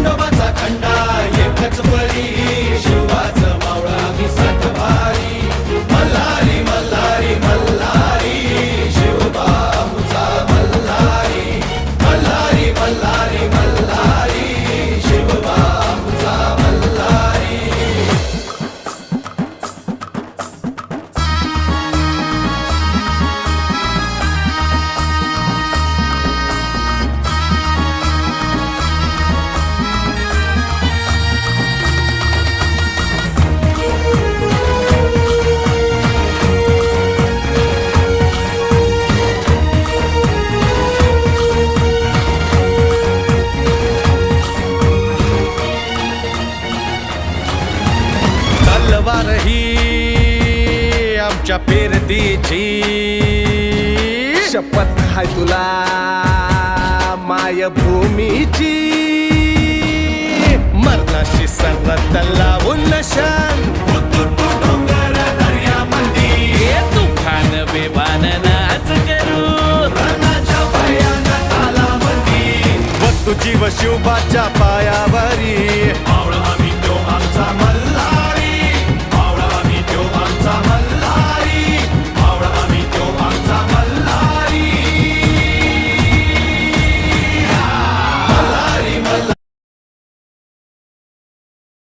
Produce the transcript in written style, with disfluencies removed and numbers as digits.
खंडोबाचा खंडा एकच बळी शिवाचं मावळा मी सात भारी मल्हारी मल्हारी मल्हारी शिवबाऊचा मल्हारी मल्हारी मल्हारी मल्हारी शिवबाऊचा मल्हारी. तलवार ही आमच्या पेरतीची शपथ हाय तुला मायभूमीची मरणाशी सरत लावून नशान डोंगर दर्यामंदी तुफान बेभान नाच करू रणाच्या भयान तालामंदी व तुझी व शिवबाच्या पायावरी